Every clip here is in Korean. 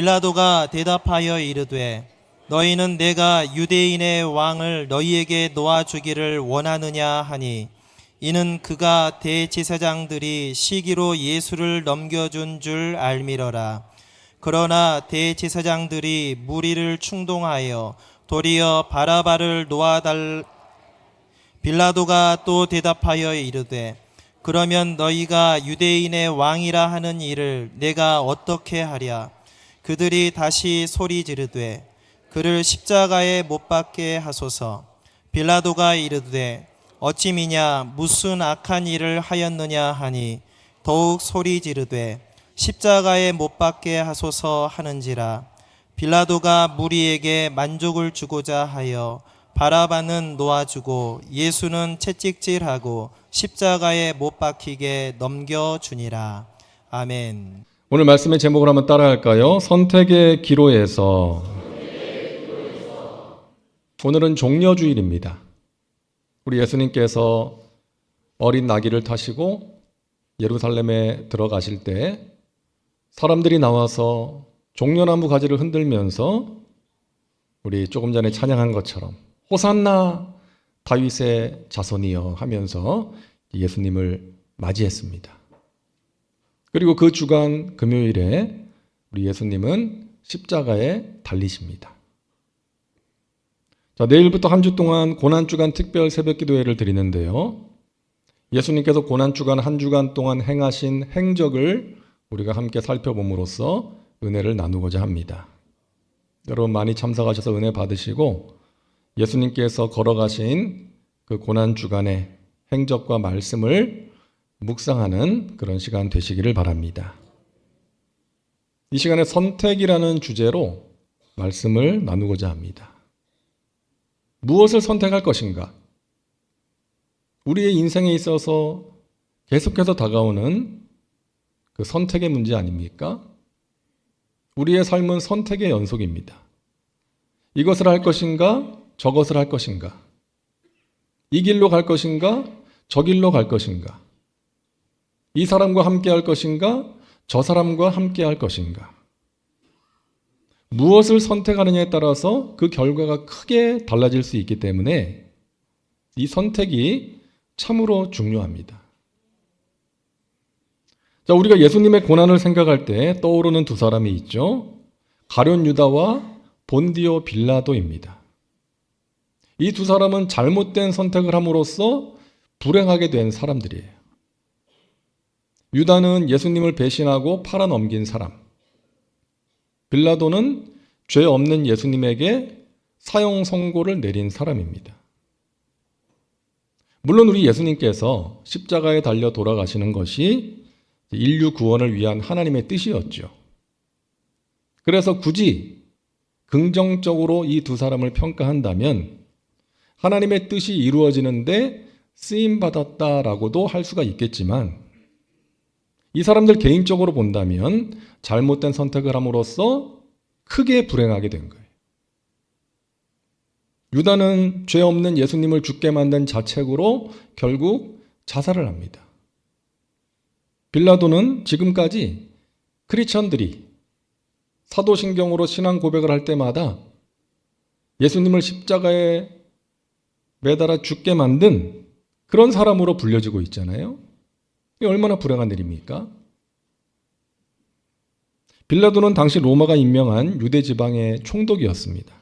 빌라도가 대답하여 이르되 너희는 내가 유대인의 왕을 너희에게 놓아주기를 원하느냐 하니 이는 그가 대제사장들이 시기로 예수를 넘겨준 줄 알미러라. 그러나 대제사장들이 무리를 충동하여 도리어 바라바를 빌라도가 또 대답하여 이르되 그러면 너희가 유대인의 왕이라 하는 일을 내가 어떻게 하랴. 그들이 다시 소리 지르되 그를 십자가에 못 박게 하소서. 빌라도가 이르되 어찌 미냐 무슨 악한 일을 하였느냐 하니 더욱 소리 지르되 십자가에 못 박게 하소서 하는지라. 빌라도가 무리에게 만족을 주고자 하여 바라바는 놓아주고 예수는 채찍질하고 십자가에 못 박히게 넘겨주니라. 아멘. 오늘 말씀의 제목을 한번 따라할까요? 선택의 기로에서. 오늘은 종려주일입니다. 우리 예수님께서 어린 나귀를 타시고 예루살렘에 들어가실 때 사람들이 나와서 종려나무 가지를 흔들면서 우리 조금 전에 찬양한 것처럼 호산나 다윗의 자손이여 하면서 예수님을 맞이했습니다. 그리고 그 주간 금요일에 우리 예수님은 십자가에 달리십니다. 자, 내일부터 한 주 동안 고난주간 특별 새벽기도회를 드리는데요. 예수님께서 고난주간 한 주간 동안 행하신 행적을 우리가 함께 살펴봄으로써 은혜를 나누고자 합니다. 여러분 많이 참석하셔서 은혜 받으시고 예수님께서 걸어가신 그 고난주간의 행적과 말씀을 묵상하는 그런 시간 되시기를 바랍니다. 이 시간에 선택이라는 주제로 말씀을 나누고자 합니다. 무엇을 선택할 것인가? 우리의 인생에 있어서 계속해서 다가오는 그 선택의 문제 아닙니까? 우리의 삶은 선택의 연속입니다. 이것을 할 것인가? 저것을 할 것인가? 이 길로 갈 것인가? 저 길로 갈 것인가? 이 사람과 함께 할 것인가? 저 사람과 함께 할 것인가? 무엇을 선택하느냐에 따라서 그 결과가 크게 달라질 수 있기 때문에 이 선택이 참으로 중요합니다. 자, 우리가 예수님의 고난을 생각할 때 떠오르는 두 사람이 있죠. 가룟 유다와 본디오 빌라도입니다. 이 두 사람은 잘못된 선택을 함으로써 불행하게 된 사람들이에요. 유다는 예수님을 배신하고 팔아넘긴 사람. 빌라도는 죄 없는 예수님에게 사형 선고를 내린 사람입니다. 물론 우리 예수님께서 십자가에 달려 돌아가시는 것이 인류 구원을 위한 하나님의 뜻이었죠. 그래서 굳이 긍정적으로 이 두 사람을 평가한다면 하나님의 뜻이 이루어지는데 쓰임받았다라고도 할 수가 있겠지만 이 사람들 개인적으로 본다면 잘못된 선택을 함으로써 크게 불행하게 된 거예요. 유다는 죄 없는 예수님을 죽게 만든 자책으로 결국 자살을 합니다. 빌라도는 지금까지 크리스천들이 사도신경으로 신앙 고백을 할 때마다 예수님을 십자가에 매달아 죽게 만든 그런 사람으로 불려지고 있잖아요. 이게 얼마나 불행한 일입니까? 빌라도는 당시 로마가 임명한 유대 지방의 총독이었습니다.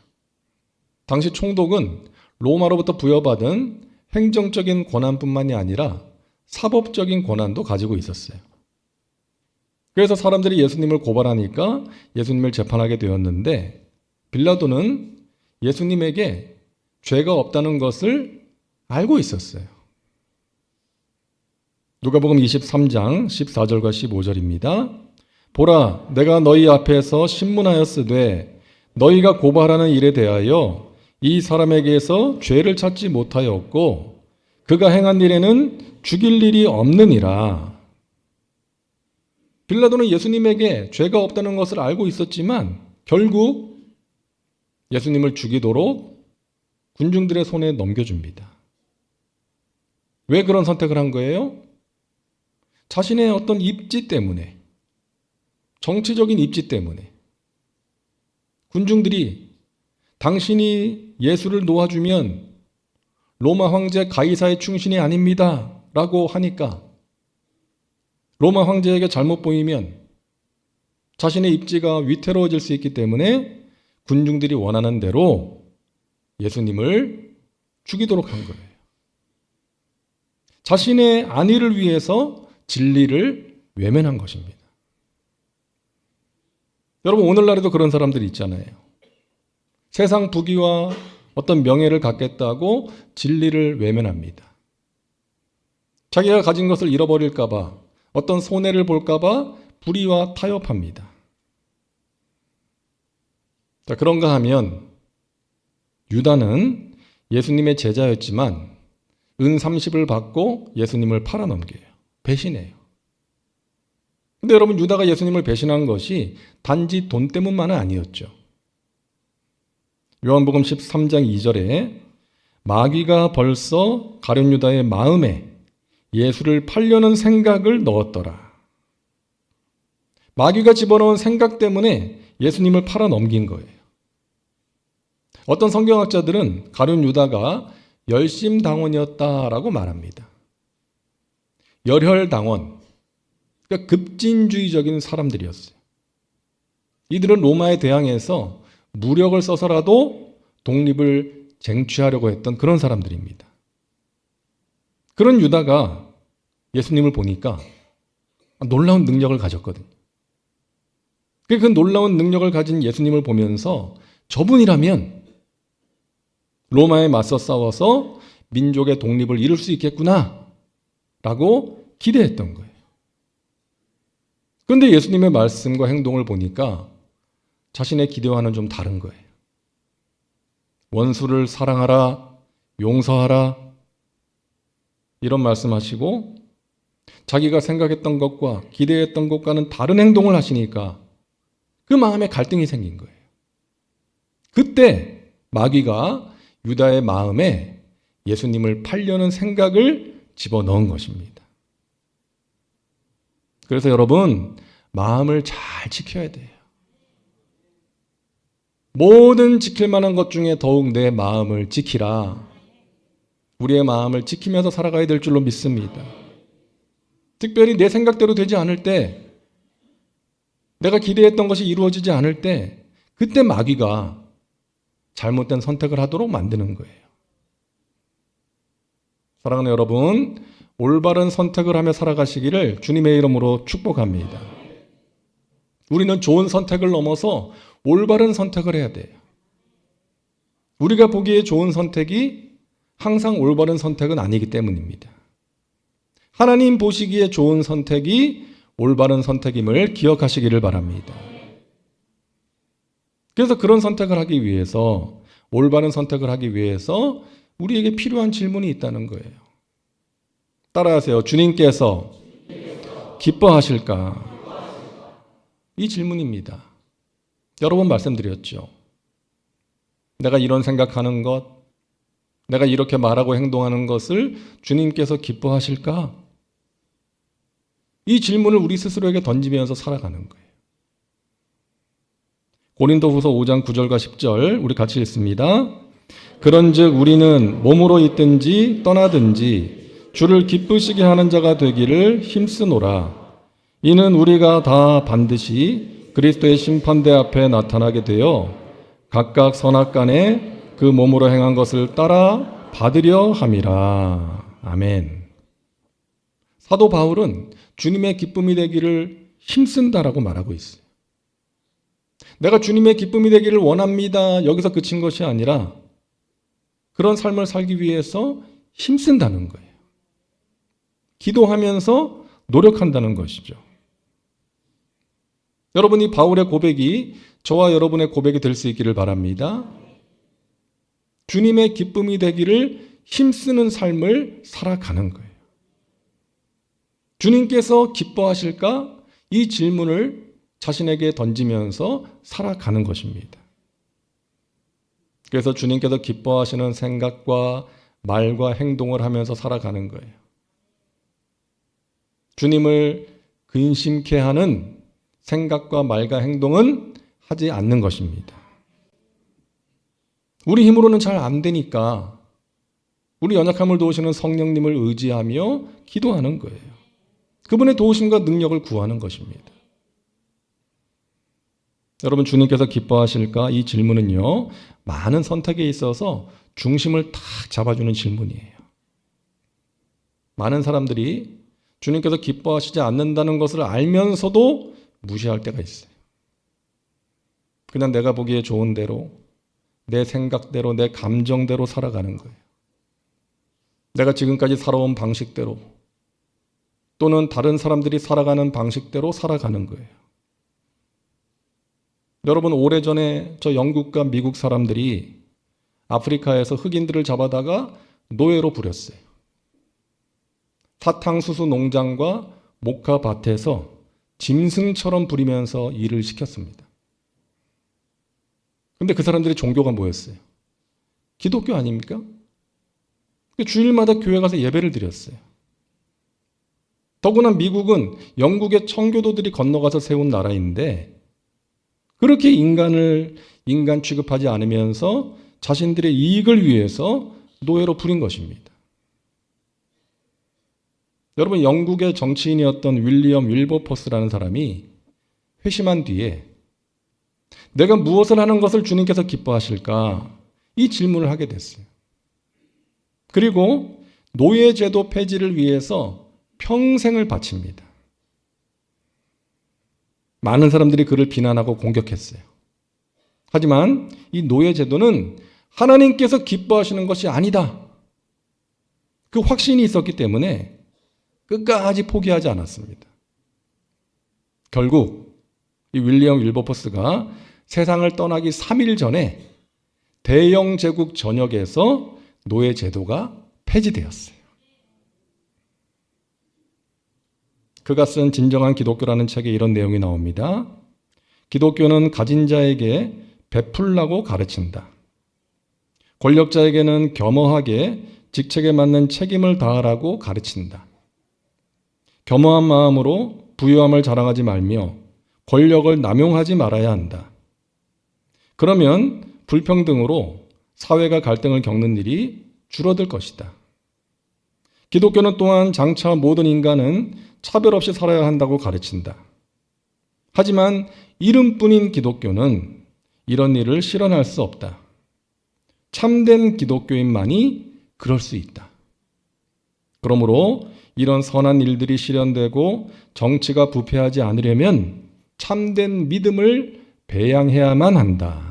당시 총독은 로마로부터 부여받은 행정적인 권한뿐만이 아니라 사법적인 권한도 가지고 있었어요. 그래서 사람들이 예수님을 고발하니까 예수님을 재판하게 되었는데 빌라도는 예수님에게 죄가 없다는 것을 알고 있었어요. 누가복음 23장 14절과 15절입니다. 보라, 내가 너희 앞에서 신문하였으되 너희가 고발하는 일에 대하여 이 사람에게서 죄를 찾지 못하였고 그가 행한 일에는 죽일 일이 없느니라. 빌라도는 예수님에게 죄가 없다는 것을 알고 있었지만 결국 예수님을 죽이도록 군중들의 손에 넘겨줍니다. 왜 그런 선택을 한 거예요? 자신의 어떤 입지 때문에, 정치적인 입지 때문에, 군중들이 당신이 예수를 놓아주면 로마 황제 가이사의 충신이 아닙니다 라고 하니까 로마 황제에게 잘못 보이면 자신의 입지가 위태로워질 수 있기 때문에 군중들이 원하는 대로 예수님을 죽이도록 한 거예요. 자신의 안위를 위해서 진리를 외면한 것입니다. 여러분, 오늘날에도 그런 사람들이 있잖아요. 세상 부귀와 어떤 명예를 갖겠다고 진리를 외면합니다. 자기가 가진 것을 잃어버릴까 봐, 어떤 손해를 볼까 봐 불의와 타협합니다. 자, 그런가 하면 유다는 예수님의 제자였지만 은 30을 받고 예수님을 팔아넘겨요. 배신해요. 근데 여러분, 유다가 예수님을 배신한 것이 단지 돈 때문만은 아니었죠. 요한복음 13장 2절에 마귀가 벌써 가룟 유다의 마음에 예수를 팔려는 생각을 넣었더라. 마귀가 집어넣은 생각 때문에 예수님을 팔아넘긴 거예요. 어떤 성경학자들은 가룟 유다가 열심당원이었다라고 말합니다. 열혈당원, 그러니까 급진주의적인 사람들이었어요. 이들은 로마에 대항해서 무력을 써서라도 독립을 쟁취하려고 했던 그런 사람들입니다. 그런 유다가 예수님을 보니까 놀라운 능력을 가졌거든요. 그 놀라운 능력을 가진 예수님을 보면서 저분이라면 로마에 맞서 싸워서 민족의 독립을 이룰 수 있겠구나 라고 기대했던 거예요. 그런데 예수님의 말씀과 행동을 보니까 자신의 기대와는 좀 다른 거예요. 원수를 사랑하라, 용서하라 이런 말씀하시고 자기가 생각했던 것과 기대했던 것과는 다른 행동을 하시니까 그 마음에 갈등이 생긴 거예요. 그때 마귀가 유다의 마음에 예수님을 팔려는 생각을 집어넣은 것입니다. 그래서 여러분, 마음을 잘 지켜야 돼요. 모든 지킬 만한 것 중에 더욱 내 마음을 지키라. 우리의 마음을 지키면서 살아가야 될 줄로 믿습니다. 특별히 내 생각대로 되지 않을 때, 내가 기대했던 것이 이루어지지 않을 때, 그때 마귀가 잘못된 선택을 하도록 만드는 거예요. 사랑하는 여러분, 올바른 선택을 하며 살아가시기를 주님의 이름으로 축복합니다. 우리는 좋은 선택을 넘어서 올바른 선택을 해야 돼요. 우리가 보기에 좋은 선택이 항상 올바른 선택은 아니기 때문입니다. 하나님 보시기에 좋은 선택이 올바른 선택임을 기억하시기를 바랍니다. 그래서 그런 선택을 하기 위해서, 올바른 선택을 하기 위해서 우리에게 필요한 질문이 있다는 거예요. 따라하세요. 주님께서 기뻐하실까? 이 질문입니다. 여러 번 말씀드렸죠. 내가 이런 생각하는 것, 내가 이렇게 말하고 행동하는 것을 주님께서 기뻐하실까? 이 질문을 우리 스스로에게 던지면서 살아가는 거예요. 고린도후서 5장 9절과 10절 우리 같이 읽습니다. 그런즉 우리는 몸으로 있든지 떠나든지 주를 기쁘시게 하는 자가 되기를 힘쓰노라. 이는 우리가 다 반드시 그리스도의 심판대 앞에 나타나게 되어 각각 선악간에 그 몸으로 행한 것을 따라 받으려 함이라. 아멘. 사도 바울은 주님의 기쁨이 되기를 힘쓴다라고 말하고 있어요. 내가 주님의 기쁨이 되기를 원합니다. 여기서 그친 것이 아니라 그런 삶을 살기 위해서 힘쓴다는 거예요. 기도하면서 노력한다는 것이죠. 여러분이 바울의 고백이 저와 여러분의 고백이 될 수 있기를 바랍니다. 주님의 기쁨이 되기를 힘쓰는 삶을 살아가는 거예요. 주님께서 기뻐하실까? 이 질문을 자신에게 던지면서 살아가는 것입니다. 그래서 주님께서 기뻐하시는 생각과 말과 행동을 하면서 살아가는 거예요. 주님을 근심케 하는 생각과 말과 행동은 하지 않는 것입니다. 우리 힘으로는 잘 안 되니까 우리 연약함을 도우시는 성령님을 의지하며 기도하는 거예요. 그분의 도우심과 능력을 구하는 것입니다. 여러분, 주님께서 기뻐하실까? 이 질문은요, 많은 선택에 있어서 중심을 탁 잡아주는 질문이에요. 많은 사람들이 주님께서 기뻐하시지 않는다는 것을 알면서도 무시할 때가 있어요. 그냥 내가 보기에 좋은 대로, 내 생각대로, 내 감정대로 살아가는 거예요. 내가 지금까지 살아온 방식대로, 또는 다른 사람들이 살아가는 방식대로 살아가는 거예요. 여러분, 오래전에 저 영국과 미국 사람들이 아프리카에서 흑인들을 잡아다가 노예로 부렸어요. 사탕수수 농장과 모카 밭에서 짐승처럼 부리면서 일을 시켰습니다. 근데 그 사람들의 종교가 뭐였어요? 기독교 아닙니까? 주일마다 교회 가서 예배를 드렸어요. 더구나 미국은 영국의 청교도들이 건너가서 세운 나라인데 그렇게 인간 취급하지 않으면서 자신들의 이익을 위해서 노예로 부린 것입니다. 여러분, 영국의 정치인이었던 윌리엄 윌버포스라는 사람이 회심한 뒤에 내가 무엇을 하는 것을 주님께서 기뻐하실까? 이 질문을 하게 됐어요. 그리고 노예제도 폐지를 위해서 평생을 바칩니다. 많은 사람들이 그를 비난하고 공격했어요. 하지만 이 노예제도는 하나님께서 기뻐하시는 것이 아니다. 그 확신이 있었기 때문에 끝까지 포기하지 않았습니다. 결국 이 윌리엄 윌버포스가 세상을 떠나기 3일 전에 대영 제국 전역에서 노예 제도가 폐지되었어요. 그가 쓴 진정한 기독교라는 책에 이런 내용이 나옵니다. 기독교는 가진 자에게 베풀라고 가르친다. 권력자에게는 겸허하게 직책에 맞는 책임을 다하라고 가르친다. 겸허한 마음으로 부유함을 자랑하지 말며 권력을 남용하지 말아야 한다. 그러면 불평등으로 사회가 갈등을 겪는 일이 줄어들 것이다. 기독교는 또한 장차 모든 인간은 차별 없이 살아야 한다고 가르친다. 하지만 이름뿐인 기독교는 이런 일을 실현할 수 없다. 참된 기독교인만이 그럴 수 있다. 그러므로 이런 선한 일들이 실현되고 정치가 부패하지 않으려면 참된 믿음을 배양해야만 한다.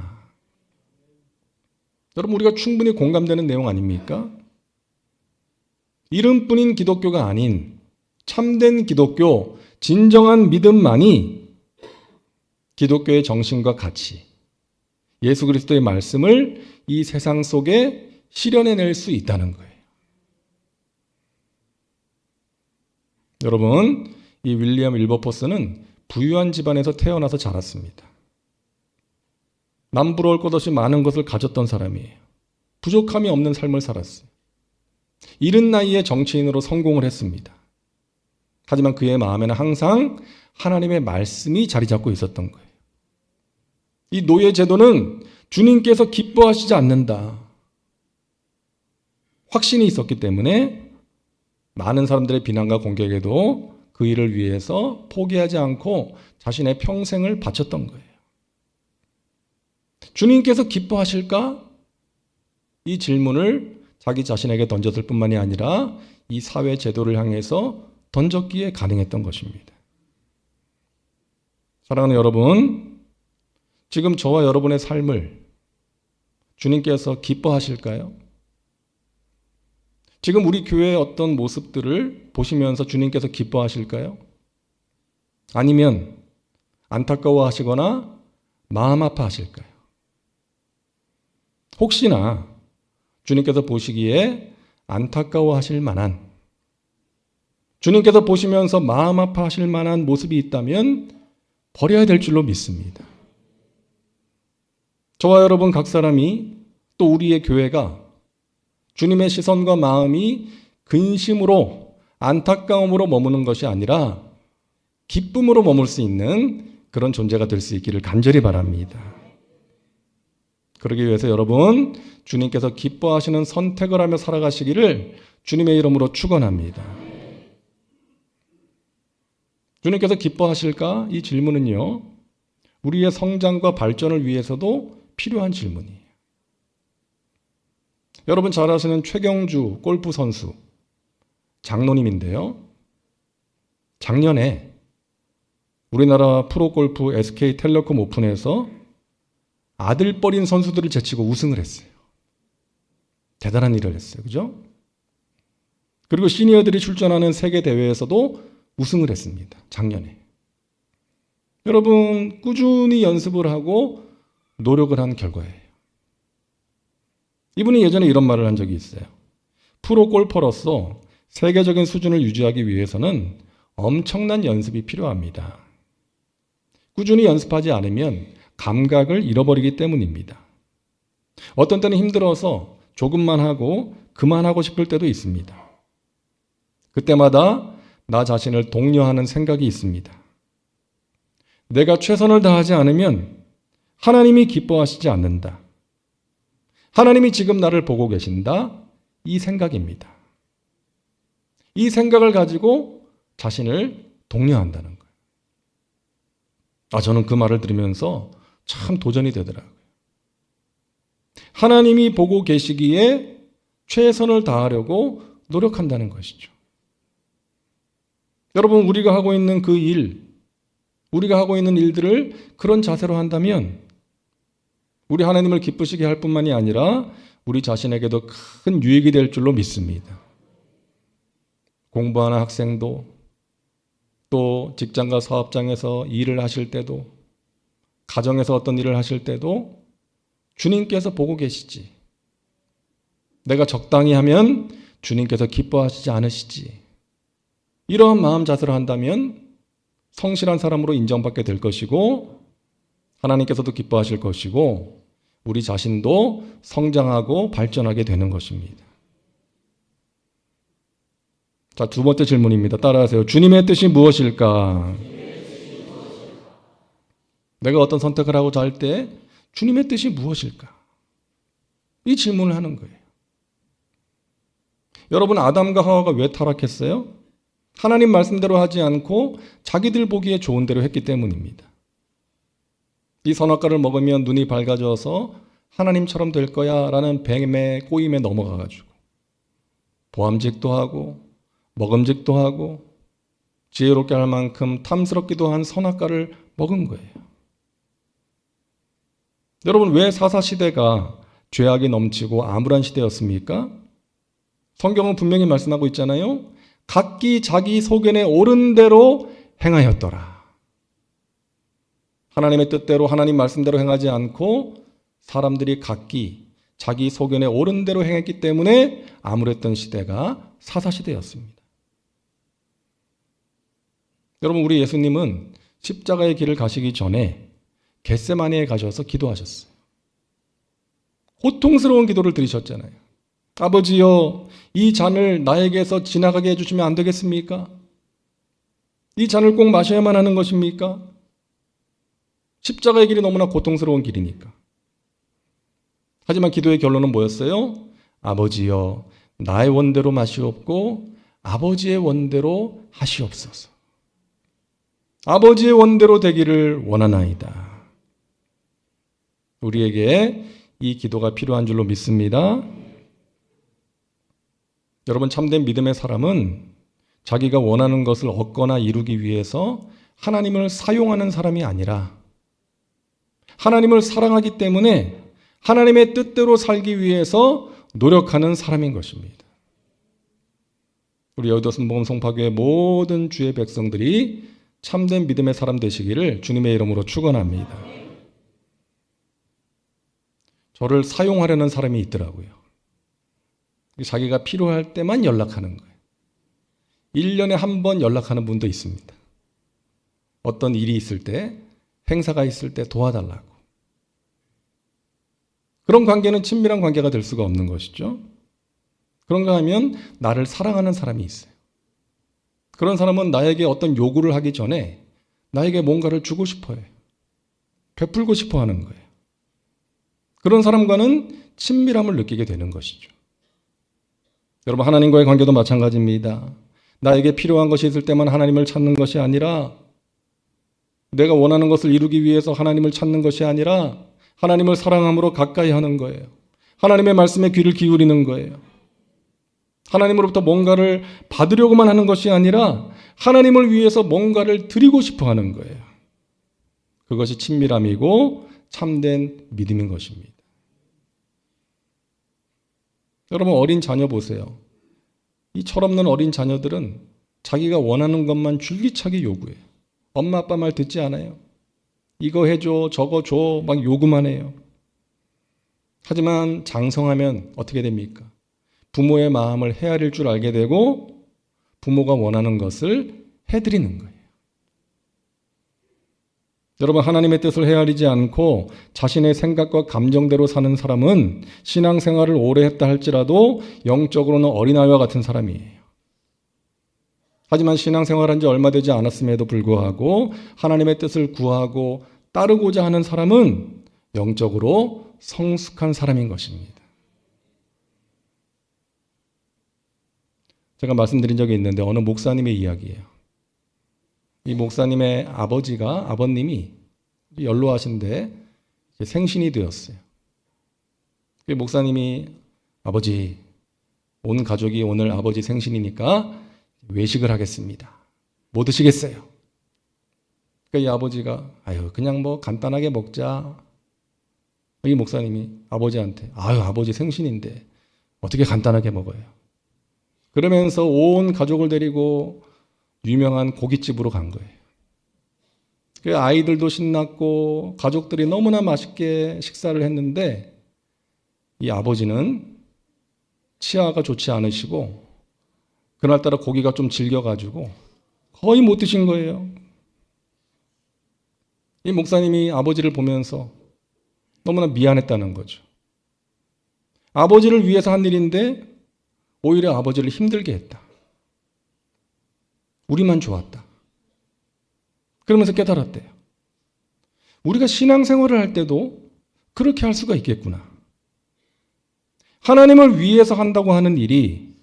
여러분, 우리가 충분히 공감되는 내용 아닙니까? 이름뿐인 기독교가 아닌 참된 기독교, 진정한 믿음만이 기독교의 정신과 가치, 예수 그리스도의 말씀을 이 세상 속에 실현해낼 수 있다는 거예요. 여러분, 이 윌리엄 윌버포스는 부유한 집안에서 태어나서 자랐습니다. 남부러울 것 없이 많은 것을 가졌던 사람이에요. 부족함이 없는 삶을 살았어요. 이른 나이에 정치인으로 성공을 했습니다. 하지만 그의 마음에는 항상 하나님의 말씀이 자리 잡고 있었던 거예요. 이 노예 제도는 주님께서 기뻐하시지 않는다. 확신이 있었기 때문에 많은 사람들의 비난과 공격에도 그 일을 위해서 포기하지 않고 자신의 평생을 바쳤던 거예요. 주님께서 기뻐하실까? 이 질문을 자기 자신에게 던졌을 뿐만이 아니라 이 사회 제도를 향해서 던졌기에 가능했던 것입니다. 사랑하는 여러분, 지금 저와 여러분의 삶을 주님께서 기뻐하실까요? 지금 우리 교회의 어떤 모습들을 보시면서 주님께서 기뻐하실까요? 아니면 안타까워하시거나 마음 아파하실까요? 혹시나 주님께서 보시기에 안타까워하실 만한, 주님께서 보시면서 마음 아파하실 만한 모습이 있다면 버려야 될 줄로 믿습니다. 저와 여러분 각 사람이, 또 우리의 교회가 주님의 시선과 마음이 근심으로, 안타까움으로 머무는 것이 아니라 기쁨으로 머물 수 있는 그런 존재가 될 수 있기를 간절히 바랍니다. 그러기 위해서 여러분, 주님께서 기뻐하시는 선택을 하며 살아가시기를 주님의 이름으로 축원합니다. 주님께서 기뻐하실까? 이 질문은요, 우리의 성장과 발전을 위해서도 필요한 질문이에요. 여러분 잘 아시는 최경주 골프 선수, 장로님인데요. 작년에 우리나라 프로골프 SK텔레콤 오픈에서 아들뻘인 선수들을 제치고 우승을 했어요. 대단한 일을 했어요. 그죠? 그리고 시니어들이 출전하는 세계 대회에서도 우승을 했습니다. 작년에. 여러분, 꾸준히 연습을 하고 노력을 한 결과예요. 이분이 예전에 이런 말을 한 적이 있어요. 프로 골퍼로서 세계적인 수준을 유지하기 위해서는 엄청난 연습이 필요합니다. 꾸준히 연습하지 않으면 감각을 잃어버리기 때문입니다. 어떤 때는 힘들어서 조금만 하고 그만하고 싶을 때도 있습니다. 그때마다 나 자신을 독려하는 생각이 있습니다. 내가 최선을 다하지 않으면 하나님이 기뻐하시지 않는다. 하나님이 지금 나를 보고 계신다. 이 생각입니다. 이 생각을 가지고 자신을 독려한다는 거예요. 저는 그 말을 들으면서 참 도전이 되더라고요. 하나님이 보고 계시기에 최선을 다하려고 노력한다는 것이죠. 여러분, 우리가 하고 있는 그 일, 우리가 하고 있는 일들을 그런 자세로 한다면 우리 하나님을 기쁘시게 할 뿐만이 아니라 우리 자신에게도 큰 유익이 될 줄로 믿습니다. 공부하는 학생도, 또 직장과 사업장에서 일을 하실 때도, 가정에서 어떤 일을 하실 때도 주님께서 보고 계시지. 내가 적당히 하면 주님께서 기뻐하시지 않으시지. 이러한 마음 자세로 한다면 성실한 사람으로 인정받게 될 것이고 하나님께서도 기뻐하실 것이고 우리 자신도 성장하고 발전하게 되는 것입니다. 자, 두 번째 질문입니다. 따라하세요. 주님의 뜻이 무엇일까? 내가 어떤 선택을 하고자 할 때 주님의 뜻이 무엇일까? 이 질문을 하는 거예요. 여러분, 아담과 하와가 왜 타락했어요? 하나님 말씀대로 하지 않고 자기들 보기에 좋은 대로 했기 때문입니다. 이 선악과를 먹으면 눈이 밝아져서 하나님처럼 될 거야 라는 뱀의 꼬임에 넘어가가지고 보암직도 하고 먹음직도 하고 지혜롭게 할 만큼 탐스럽기도 한 선악과를 먹은 거예요. 여러분, 왜 사사시대가 죄악이 넘치고 암울한 시대였습니까? 성경은 분명히 말씀하고 있잖아요. 각기 자기 소견에 옳은 대로 행하였더라. 하나님의 뜻대로 하나님 말씀대로 행하지 않고 사람들이 각기 자기 소견에 옳은 대로 행했기 때문에 암울했던 시대가 사사시대였습니다. 여러분, 우리 예수님은 십자가의 길을 가시기 전에 겟세마네에 가셔서 기도하셨어요. 고통스러운 기도를 드리셨잖아요. 아버지여, 이 잔을 나에게서 지나가게 해주시면 안 되겠습니까? 이 잔을 꼭 마셔야만 하는 것입니까? 십자가의 길이 너무나 고통스러운 길이니까. 하지만 기도의 결론은 뭐였어요? 아버지여, 나의 원대로 마시옵고 아버지의 원대로 하시옵소서. 아버지의 원대로 되기를 원하나이다. 우리에게 이 기도가 필요한 줄로 믿습니다. 여러분, 참된 믿음의 사람은 자기가 원하는 것을 얻거나 이루기 위해서 하나님을 사용하는 사람이 아니라 하나님을 사랑하기 때문에 하나님의 뜻대로 살기 위해서 노력하는 사람인 것입니다. 우리 여의도 순복음 송파교회 모든 주의 백성들이 참된 믿음의 사람 되시기를 주님의 이름으로 축원합니다. 저를 사용하려는 사람이 있더라고요. 자기가 필요할 때만 연락하는 거예요. 1년에 한 번 연락하는 분도 있습니다. 어떤 일이 있을 때, 행사가 있을 때 도와달라고. 그런 관계는 친밀한 관계가 될 수가 없는 것이죠. 그런가 하면 나를 사랑하는 사람이 있어요. 그런 사람은 나에게 어떤 요구를 하기 전에 나에게 뭔가를 주고 싶어 해요. 베풀고 싶어 하는 거예요. 그런 사람과는 친밀함을 느끼게 되는 것이죠. 여러분, 하나님과의 관계도 마찬가지입니다. 나에게 필요한 것이 있을 때만 하나님을 찾는 것이 아니라, 내가 원하는 것을 이루기 위해서 하나님을 찾는 것이 아니라 하나님을 사랑함으로 가까이 하는 거예요. 하나님의 말씀에 귀를 기울이는 거예요. 하나님으로부터 뭔가를 받으려고만 하는 것이 아니라 하나님을 위해서 뭔가를 드리고 싶어 하는 거예요. 그것이 친밀함이고 참된 믿음인 것입니다. 여러분, 어린 자녀 보세요. 이 철없는 어린 자녀들은 자기가 원하는 것만 줄기차게 요구해요. 엄마 아빠 말 듣지 않아요. 이거 해줘, 저거 줘, 막 요구만 해요. 하지만 장성하면 어떻게 됩니까? 부모의 마음을 헤아릴 줄 알게 되고 부모가 원하는 것을 해드리는 거예요. 여러분, 하나님의 뜻을 헤아리지 않고 자신의 생각과 감정대로 사는 사람은 신앙생활을 오래 했다 할지라도 영적으로는 어린아이와 같은 사람이에요. 하지만 신앙생활한 지 얼마 되지 않았음에도 불구하고 하나님의 뜻을 구하고 따르고자 하는 사람은 영적으로 성숙한 사람인 것입니다. 제가 말씀드린 적이 있는데 어느 목사님의 이야기예요. 이 목사님의 아버님이 연로하신데 생신이 되었어요. 목사님이 아버지, 온 가족이 오늘 아버지 생신이니까 외식을 하겠습니다. 뭐 드시겠어요? 그러니까 이 아버지가 그냥 뭐 간단하게 먹자. 이 목사님이 아버지한테 아버지 생신인데 어떻게 간단하게 먹어요? 그러면서 온 가족을 데리고 유명한 고깃집으로 간 거예요. 그 아이들도 신났고 가족들이 너무나 맛있게 식사를 했는데 이 아버지는 치아가 좋지 않으시고 그날따라 고기가 좀 질겨가지고 거의 못 드신 거예요. 이 목사님이 아버지를 보면서 너무나 미안했다는 거죠. 아버지를 위해서 한 일인데 오히려 아버지를 힘들게 했다. 우리만 좋았다. 그러면서 깨달았대요. 우리가 신앙생활을 할 때도 그렇게 할 수가 있겠구나. 하나님을 위해서 한다고 하는 일이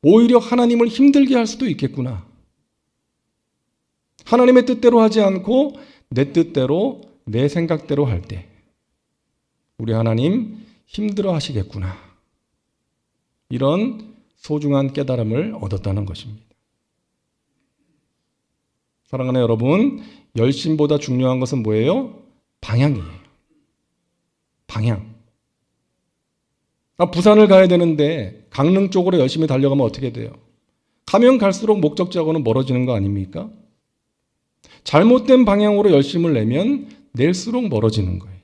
오히려 하나님을 힘들게 할 수도 있겠구나. 하나님의 뜻대로 하지 않고 내 뜻대로, 내 생각대로 할 때 우리 하나님 힘들어 하시겠구나. 이런 소중한 깨달음을 얻었다는 것입니다. 사랑하는 여러분, 열심보다 중요한 것은 뭐예요? 방향이에요. 방향. 부산을 가야 되는데 강릉 쪽으로 열심히 달려가면 어떻게 돼요? 가면 갈수록 목적지하고는 멀어지는 거 아닙니까? 잘못된 방향으로 열심을 내면 낼수록 멀어지는 거예요.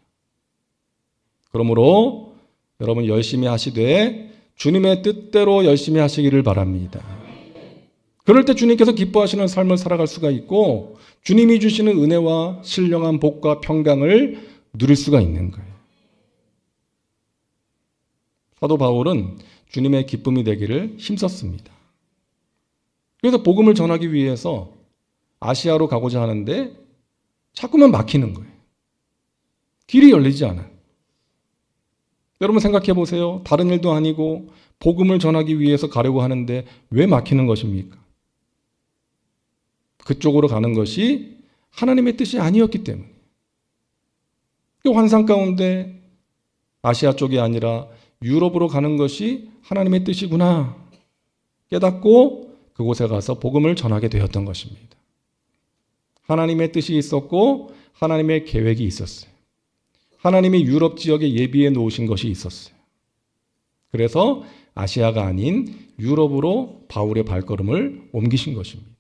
그러므로 여러분 열심히 하시되 주님의 뜻대로 열심히 하시기를 바랍니다. 그럴 때 주님께서 기뻐하시는 삶을 살아갈 수가 있고 주님이 주시는 은혜와 신령한 복과 평강을 누릴 수가 있는 거예요. 사도 바울은 주님의 기쁨이 되기를 힘썼습니다. 그래서 복음을 전하기 위해서 아시아로 가고자 하는데 자꾸만 막히는 거예요. 길이 열리지 않아요. 여러분 생각해 보세요. 다른 일도 아니고 복음을 전하기 위해서 가려고 하는데 왜 막히는 것입니까? 그쪽으로 가는 것이 하나님의 뜻이 아니었기 때문에. 그 환상 가운데 아시아 쪽이 아니라 유럽으로 가는 것이 하나님의 뜻이구나 깨닫고 그곳에 가서 복음을 전하게 되었던 것입니다. 하나님의 뜻이 있었고 하나님의 계획이 있었어요. 하나님이 유럽 지역에 예비해 놓으신 것이 있었어요. 그래서 아시아가 아닌 유럽으로 바울의 발걸음을 옮기신 것입니다.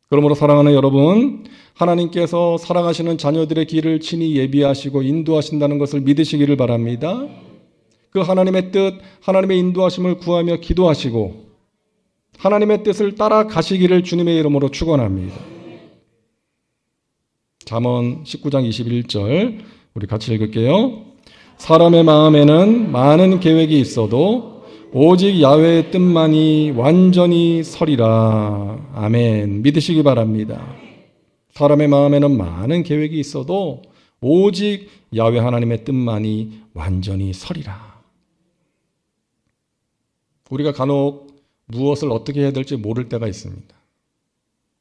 그러므로 사랑하는 여러분, 하나님께서 사랑하시는 자녀들의 길을 친히 예비하시고 인도하신다는 것을 믿으시기를 바랍니다. 그 하나님의 뜻, 하나님의 인도하심을 구하며 기도하시고 하나님의 뜻을 따라가시기를 주님의 이름으로 축원합니다. 잠언 19장 21절 우리 같이 읽을게요. 사람의 마음에는 많은 계획이 있어도 오직 야훼의 뜻만이 완전히 서리라. 아멘. 믿으시기 바랍니다. 사람의 마음에는 많은 계획이 있어도 오직 야훼 하나님의 뜻만이 완전히 서리라. 우리가 간혹 무엇을 어떻게 해야 될지 모를 때가 있습니다.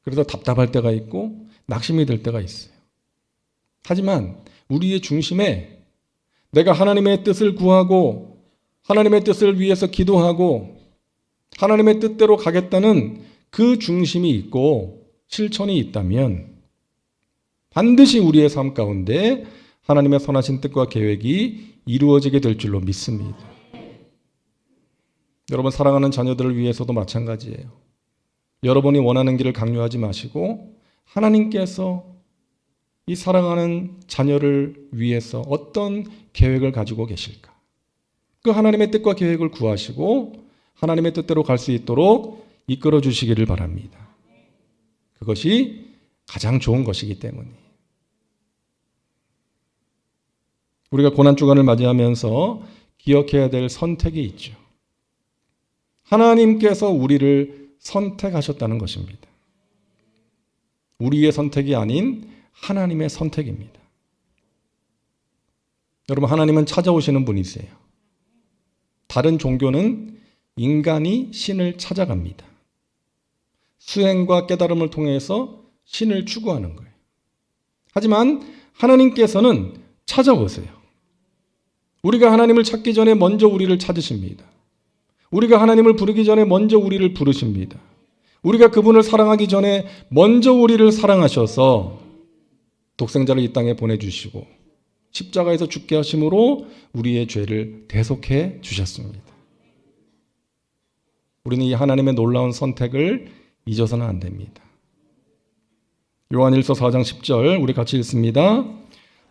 그래서 답답할 때가 있고 낙심이 될 때가 있어요. 하지만 우리의 중심에 내가 하나님의 뜻을 구하고 하나님의 뜻을 위해서 기도하고 하나님의 뜻대로 가겠다는 그 중심이 있고 실천이 있다면 반드시 우리의 삶 가운데 하나님의 선하신 뜻과 계획이 이루어지게 될 줄로 믿습니다. 여러분, 사랑하는 자녀들을 위해서도 마찬가지예요. 여러분이 원하는 길을 강요하지 마시고 하나님께서 이 사랑하는 자녀를 위해서 어떤 계획을 가지고 계실까? 그 하나님의 뜻과 계획을 구하시고 하나님의 뜻대로 갈 수 있도록 이끌어 주시기를 바랍니다. 그것이 가장 좋은 것이기 때문에. 우리가 고난주간을 맞이하면서 기억해야 될 선택이 있죠. 하나님께서 우리를 선택하셨다는 것입니다. 우리의 선택이 아닌 하나님의 선택입니다. 여러분, 하나님은 찾아오시는 분이세요. 다른 종교는 인간이 신을 찾아갑니다. 수행과 깨달음을 통해서 신을 추구하는 거예요. 하지만 하나님께서는 찾아오세요. 우리가 하나님을 찾기 전에 먼저 우리를 찾으십니다. 우리가 하나님을 부르기 전에 먼저 우리를 부르십니다. 우리가 그분을 사랑하기 전에 먼저 우리를 사랑하셔서 독생자를 이 땅에 보내주시고 십자가에서 죽게 하심으로 우리의 죄를 대속해 주셨습니다. 우리는 이 하나님의 놀라운 선택을 잊어서는 안 됩니다. 요한일서 4장 10절 우리 같이 읽습니다.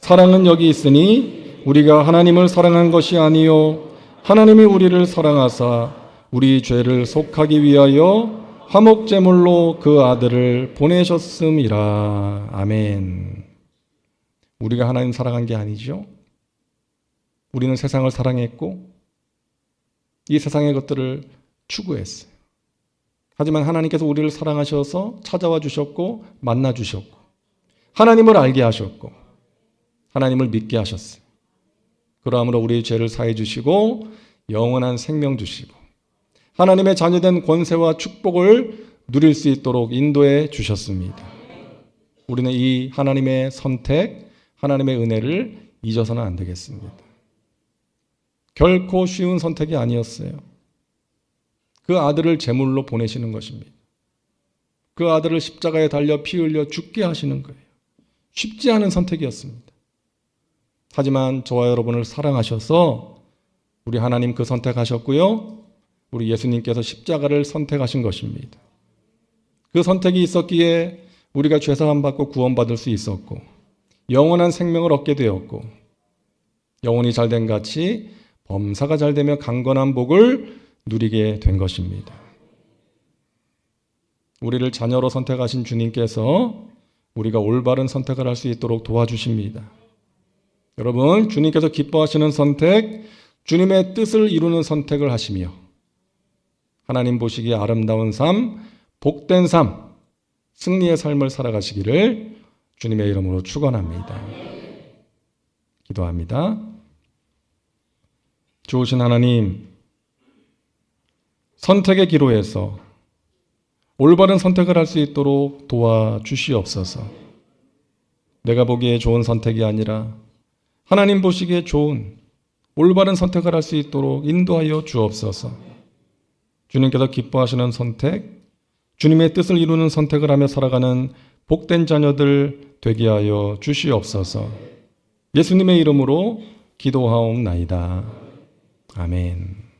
사랑은 여기 있으니 우리가 하나님을 사랑한 것이 아니요 하나님이 우리를 사랑하사 우리 죄를 속하기 위하여 화목제물로 그 아들을 보내셨음이라. 아멘. 우리가 하나님 사랑한 게 아니죠. 우리는 세상을 사랑했고 이 세상의 것들을 추구했어요. 하지만 하나님께서 우리를 사랑하셔서 찾아와 주셨고 만나 주셨고 하나님을 알게 하셨고 하나님을 믿게 하셨어요. 그러함으로 우리의 죄를 사해 주시고 영원한 생명 주시고 하나님의 자녀된 권세와 축복을 누릴 수 있도록 인도해 주셨습니다. 우리는 이 하나님의 선택, 하나님의 은혜를 잊어서는 안 되겠습니다. 결코 쉬운 선택이 아니었어요. 그 아들을 제물로 보내시는 것입니다. 그 아들을 십자가에 달려 피 흘려 죽게 하시는 거예요. 쉽지 않은 선택이었습니다. 하지만 저와 여러분을 사랑하셔서 우리 하나님 그 선택하셨고요. 우리 예수님께서 십자가를 선택하신 것입니다. 그 선택이 있었기에 우리가 죄사함 받고 구원받을 수 있었고 영원한 생명을 얻게 되었고 영혼이 잘된 같이 범사가 잘되며 강건한 복을 누리게 된 것입니다. 우리를 자녀로 선택하신 주님께서 우리가 올바른 선택을 할 수 있도록 도와주십니다. 여러분, 주님께서 기뻐하시는 선택, 주님의 뜻을 이루는 선택을 하시며 하나님 보시기에 아름다운 삶, 복된 삶, 승리의 삶을 살아가시기를 주님의 이름으로 축원합니다. 기도합니다. 좋으신 하나님, 선택의 기로에서 올바른 선택을 할 수 있도록 도와주시옵소서. 내가 보기에 좋은 선택이 아니라 하나님 보시기에 좋은 올바른 선택을 할 수 있도록 인도하여 주옵소서. 주님께서 기뻐하시는 선택, 주님의 뜻을 이루는 선택을 하며 살아가는 복된 자녀들 되게 하여 주시옵소서. 예수님의 이름으로 기도하옵나이다. 아멘.